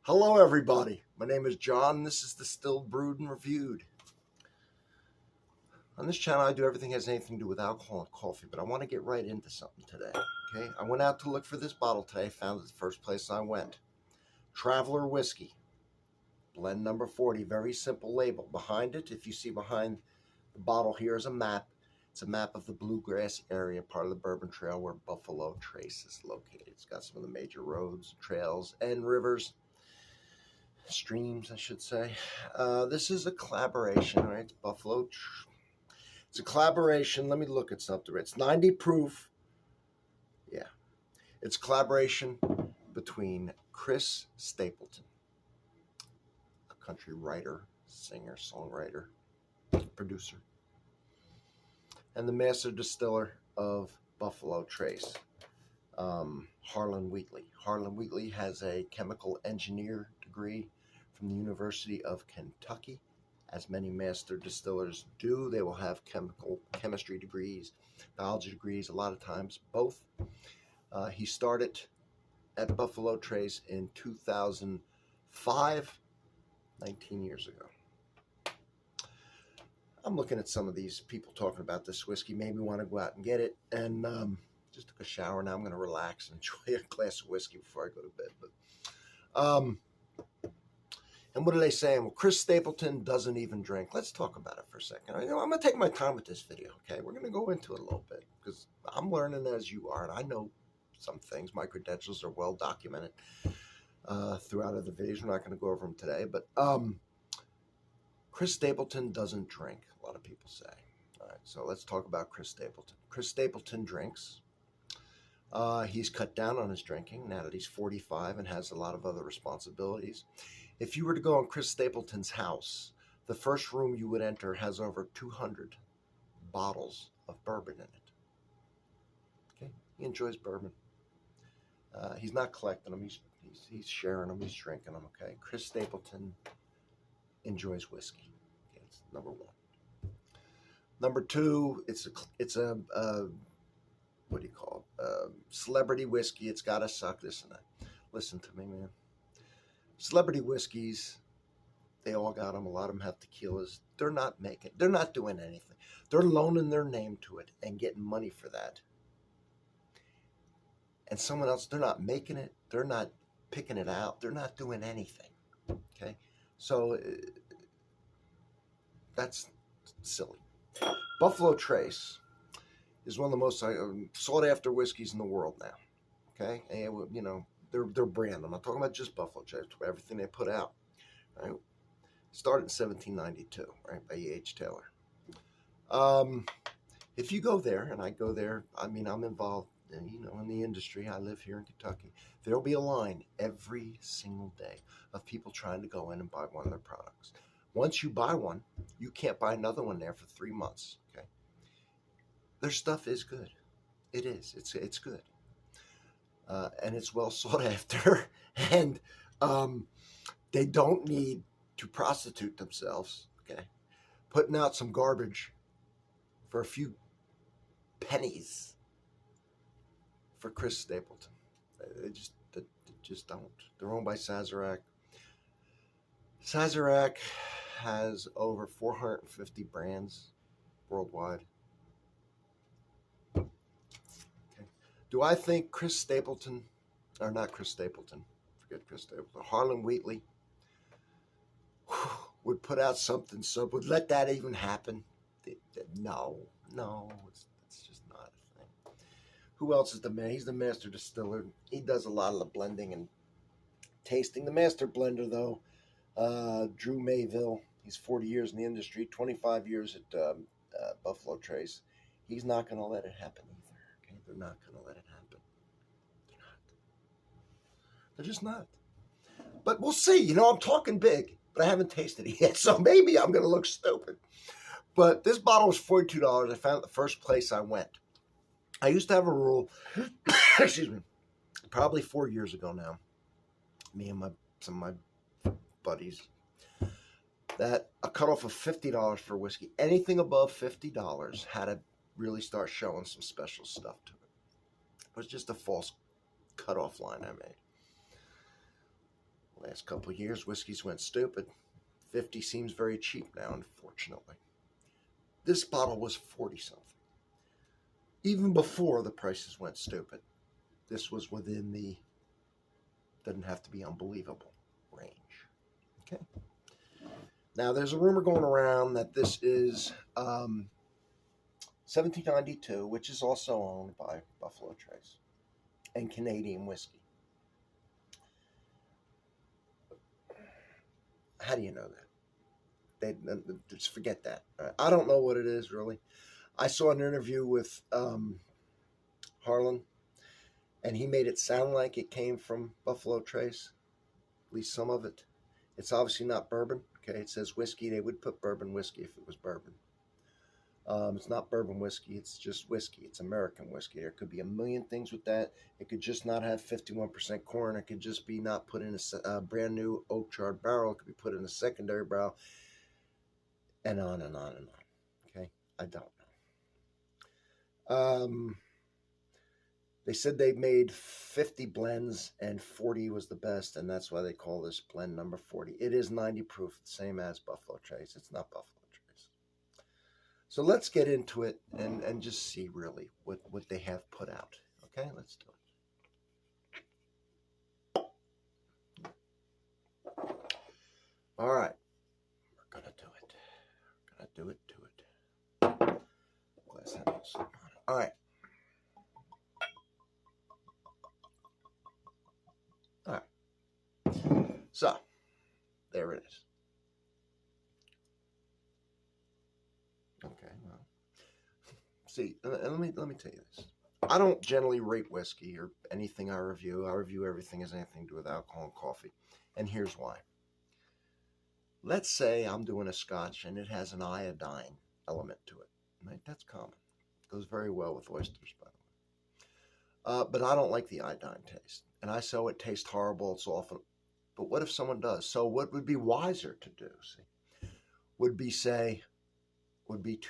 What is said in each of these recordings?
Hello everybody, my name is John. This is Distilled, Brewed, and Reviewed. On this channel I do everything that has anything to do with alcohol and coffee, but I want to get right into something today. Okay, I went out to look for this bottle today, found it the first place I went. Traveler Whiskey, blend number 40, very simple label. Behind it, if you see behind the bottle here is a map. It's a map of the Bluegrass area, part of the Bourbon Trail where Buffalo Trace is located. It's got some of the major roads, trails, and rivers. Streams, I should say. This is a collaboration, right? It's Buffalo. It's a collaboration. Let me look at something. It's 90 proof. Yeah. It's a collaboration between Chris Stapleton, a country writer, singer, songwriter, producer, and the master distiller of Buffalo Trace, Harlan Wheatley. Harlan Wheatley has a chemical engineer degree from the University of Kentucky. As many master distillers do, they will have chemistry degrees, biology degrees, a lot of times both. He started at Buffalo Trace in 2005, 19 years ago. I'm looking at some of these people talking about this whiskey, maybe want to go out and get it, and just took a shower. Now I'm going to relax and enjoy a glass of whiskey before I go to bed. And what are they saying? Well, Chris Stapleton doesn't even drink. Let's talk about it for a second. I'm going to take my time with this video, okay? We're going to go into it a little bit because I'm learning as you are, and I know some things. My credentials are well documented throughout other videos. We're not going to go over them today, but Chris Stapleton doesn't drink, a lot of people say. All right, so let's talk about Chris Stapleton. Chris Stapleton drinks. He's cut down on his drinking now that he's 45 and has a lot of other responsibilities. If you were to go in Chris Stapleton's house, the first room you would enter has over 200 bottles of bourbon in it. Okay, he enjoys bourbon. He's not collecting them. He's sharing them. He's drinking them. Okay, Chris Stapleton enjoys whiskey. Okay, that's number one. Number two, it's a what do you call it? Celebrity whiskey. It's got to suck this and that. Listen to me, man. Celebrity whiskeys, they all got them. A lot of them have tequilas. They're not doing anything. They're loaning their name to it and getting money for that. And someone else, they're not making it. They're not picking it out. They're not doing anything. Okay? So that's silly. Buffalo Trace is one of the most sought after whiskeys in the world now. Okay? And, you know, their brand. I'm not talking about just Buffalo Trace, but everything they put out. Right? Started in 1792, right, by E.H. Taylor. If you go there, and I go there, I mean, I'm involved in, in the industry. I live here in Kentucky. There'll be a line every single day of people trying to go in and buy one of their products. Once you buy one, you can't buy another one there for 3 months. Okay, their stuff is good. It is. It's good. And it's well sought after, and they don't need to prostitute themselves, okay, putting out some garbage for a few pennies for Chris Stapleton. They just don't. They're owned by Sazerac. Sazerac has over 450 brands worldwide. Do I think Chris Stapleton, or not Chris Stapleton, forget Chris Stapleton, Harlan Wheatley would put out something, so would let that even happen? No, it's just not a thing. Who else is the man? He's the master distiller. He does a lot of the blending and tasting. The master blender, though, Drew Mayville, he's 40 years in the industry, 25 years at Buffalo Trace. He's not going to let it happen either. Okay, they're not going to let it happen. They're not. They're just not. But we'll see. I'm talking big, but I haven't tasted it yet, so maybe I'm going to look stupid. But this bottle was $42. I found it the first place I went. I used to have a rule, excuse me, probably 4 years ago now, me and some of my buddies, that a cutoff of $50 for whiskey. Anything above $50 had to really start showing some special stuff to it. It was just a false cutoff line I made. Last couple of years, whiskeys went stupid. 50 seems very cheap now, unfortunately. This bottle was 40 something. Even before the prices went stupid, this was within the, doesn't have to be unbelievable range. Okay. Now, there's a rumor going around that this is 1792, which is also owned by Buffalo Trace, and Canadian whiskey. How do you know that? Just forget that. I don't know what it is, really. I saw an interview with Harlan, and he made it sound like it came from Buffalo Trace, at least some of it. It's obviously not bourbon. Okay, it says whiskey. They would put bourbon whiskey if it was bourbon. It's not bourbon whiskey. It's just whiskey. It's American whiskey. There could be a million things with that. It could just not have 51% corn. It could just be not put in a brand new oak charred barrel. It could be put in a secondary barrel, and on and on and on. Okay, I don't know. They said they made 50 blends and 40 was the best, and that's why they call this blend number 40. It is 90 proof, the same as Buffalo Trace. It's not Buffalo Trace. So let's get into it and just see really what they have put out. Okay, let's do it. All right, we're going to do it. We're going to do it. Glass handles. All right. So, there it is. Okay, well, see, let me tell you this. I don't generally rate whiskey or anything I review. I review everything as anything to do with alcohol and coffee, and here's why. Let's say I'm doing a scotch and it has an iodine element to it. Right? That's common. It goes very well with oysters, by the way. But I don't like the iodine taste, and I say it tastes horrible. It's awful. But what if someone does? So what would be wiser to do, see, would be to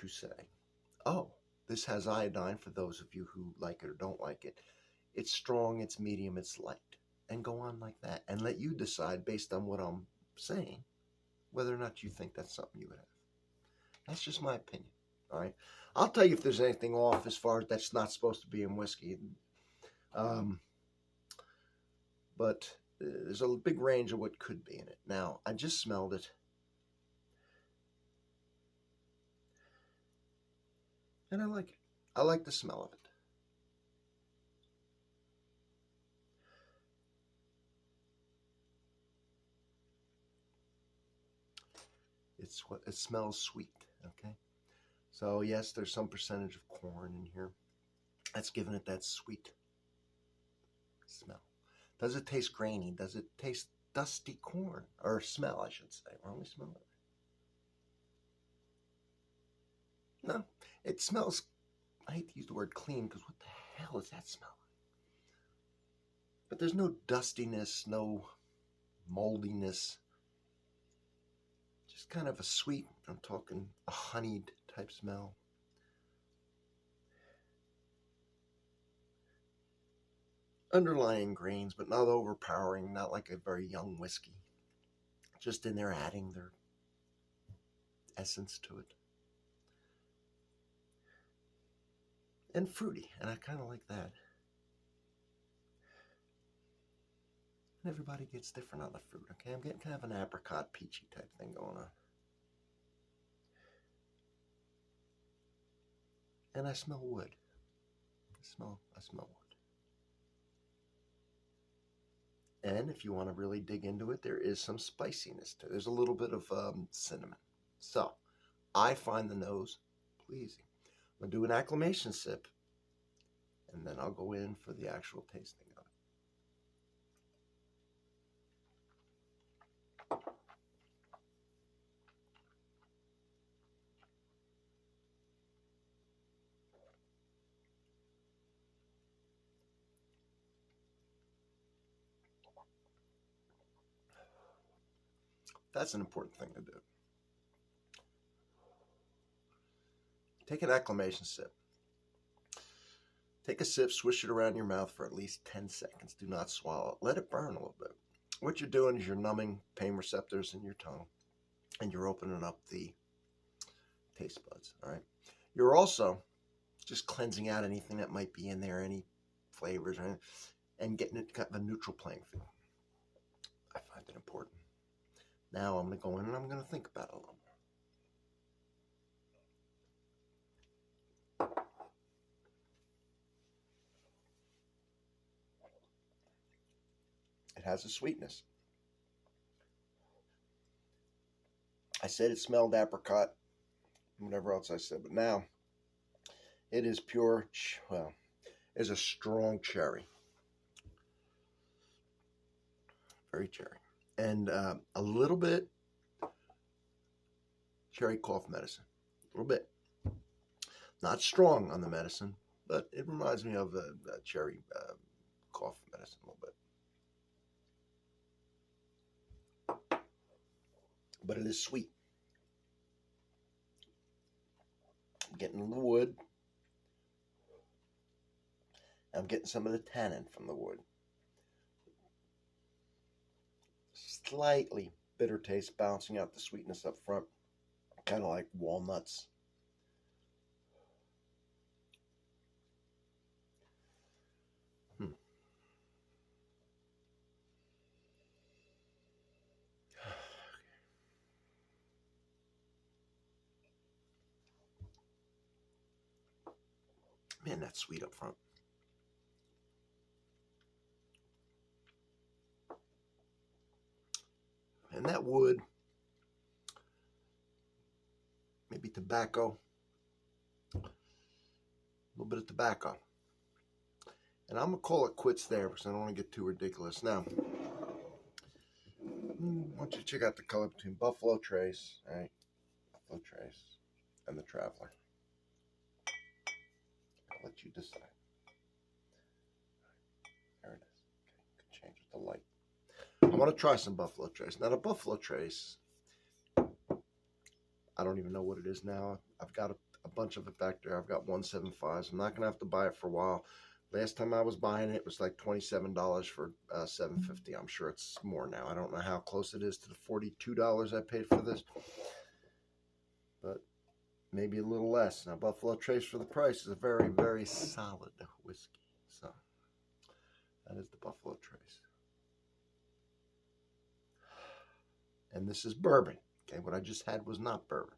say, oh, this has iodine for those of you who like it or don't like it. It's strong, it's medium, it's light. And go on like that. And let you decide based on what I'm saying, whether or not you think that's something you would have. That's just my opinion, all right? I'll tell you if there's anything off as far as that's not supposed to be in whiskey. But there's a big range of what could be in it. Now, I just smelled it. And I like it. I like the smell of it. It smells sweet, okay? So, yes, there's some percentage of corn in here. That's giving it that sweet smell. Does it taste grainy? Does it taste dusty corn? Or smell, I should say. Or only smell it? No, it smells, I hate to use the word clean, because what the hell is that smell? But there's no dustiness, no moldiness. Just kind of a sweet, I'm talking a honeyed type smell. Underlying grains, but not overpowering, not like a very young whiskey. Just in there adding their essence to it. And fruity, and I kind of like that. And everybody gets different on the fruit, okay? I'm getting kind of an apricot, peachy type thing going on. And I smell wood. I smell wood. And if you want to really dig into it, there is some spiciness to it. There's a little bit of cinnamon. So, I find the nose pleasing. I'm going to do an acclimation sip, and then I'll go in for the actual tasting of it. That's an important thing to do. Take an acclimation sip. Take a sip, swish it around your mouth for at least 10 seconds. Do not swallow it. Let it burn a little bit. what you're doing is you're numbing pain receptors in your tongue, and you're opening up the taste buds. All right. You're also just cleansing out anything that might be in there, any flavors, or anything, and getting it kind of a neutral playing field. I find it important. Now I'm going to go in and I'm going to think about it a little more. It has a sweetness. I said it smelled apricot, whatever else I said, but now it is pure, well, it's a strong cherry. Very cherry. And a little bit cherry cough medicine. A little bit. Not strong on the medicine, but it reminds me of a cherry cough medicine a little bit. But it is sweet. I'm getting the wood. I'm getting some of the tannin from the wood. Slightly bitter taste, balancing out the sweetness up front. Kind of like walnuts. Man, that's sweet up front. And that wood, maybe tobacco, a little bit of tobacco. And I'm going to call it quits there because I don't want to get too ridiculous. Now, I want you to check out the color between Buffalo Trace, right? Buffalo Trace and the Traveler. I'll let you decide. There it is. Okay, you can change with the light. I want to try some Buffalo Trace. Now, the Buffalo Trace, I don't even know what it is now. I've got a bunch of it back there. I've got 175s. I'm not going to have to buy it for a while. Last time I was buying it, it was like $27 for $7.50. I'm sure it's more now. I don't know how close it is to the $42 I paid for this, but maybe a little less. Now, Buffalo Trace for the price is a very, very solid whiskey. So, that is the Buffalo Trace. And this is bourbon. Okay, what I just had was not bourbon.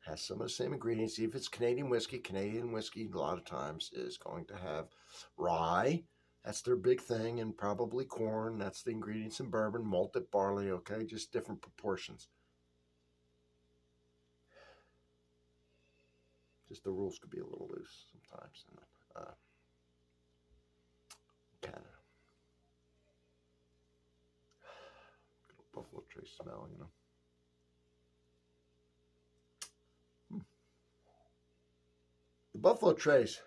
Has some of the same ingredients. See if it's Canadian whiskey. Canadian whiskey, a lot of times, is going to have rye. That's their big thing. And probably corn. That's the ingredients in bourbon. Malted barley, okay? Just different proportions. Just the rules could be a little loose sometimes in Canada. Good old Buffalo Trace smell, you know. The Buffalo Trace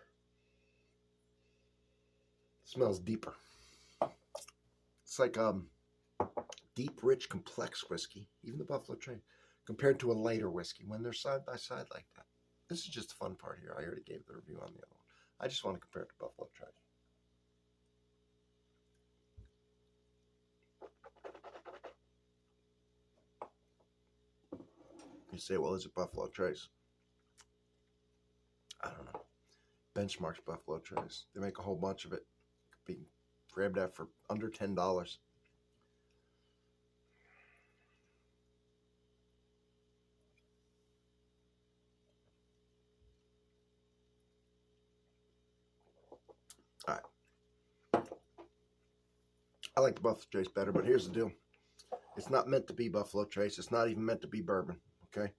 smells deeper. It's like deep, rich, complex whiskey, even the Buffalo Trace, compared to a lighter whiskey when they're side by side like that. This is just the fun part here. I already gave the review on the other one. I just want to compare it to Buffalo Trace. You say, well, is it Buffalo Trace? I don't know. Benchmark's Buffalo Trace. They make a whole bunch of it. Could be grabbed at for under $10. All right. I like the Buffalo Trace better, but here's the deal. It's not meant to be Buffalo Trace. It's not even meant to be bourbon, okay?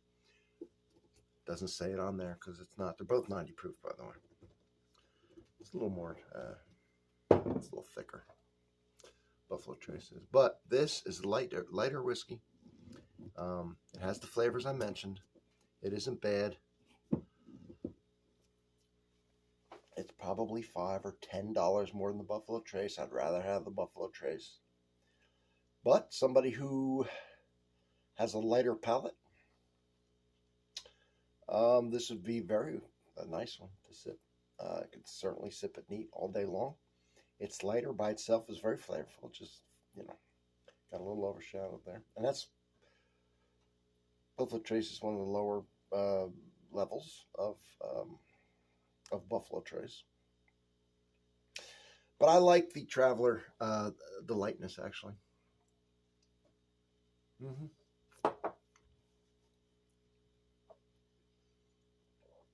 Doesn't say it on there because it's not. They're both 90 proof, by the way. It's a little more, it's a little thicker. Buffalo Trace is. But this is lighter whiskey. It has the flavors I mentioned. It isn't bad. It's probably $5 or $10 more than the Buffalo Trace. I'd rather have the Buffalo Trace. But somebody who has a lighter palate, this would be a nice one to sip. I could certainly sip it neat all day long. It's lighter by itself, is very flavorful. Just, you know, Got a little overshadowed there. And that's, Buffalo Trace is one of the lower levels of Buffalo Trace. But I like the Traveler, the lightness, actually.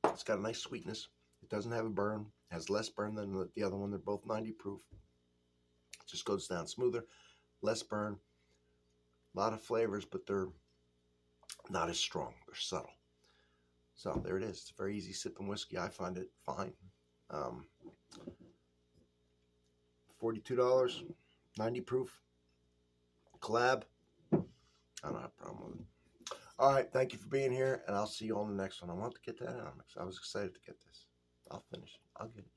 It's got a nice sweetness. It doesn't have a burn. It has less burn than the other one. They're both 90 proof. It just goes down smoother, less burn. A lot of flavors, but they're not as strong. They're subtle. So there it is. It's a very easy sipping whiskey. I find it fine. $42, 90 proof, Collab. I don't have a problem with it. All right, thank you for being here, and I'll see you on the next one. I want to get that out. I was excited to get this. I'll finish it. I'll get it.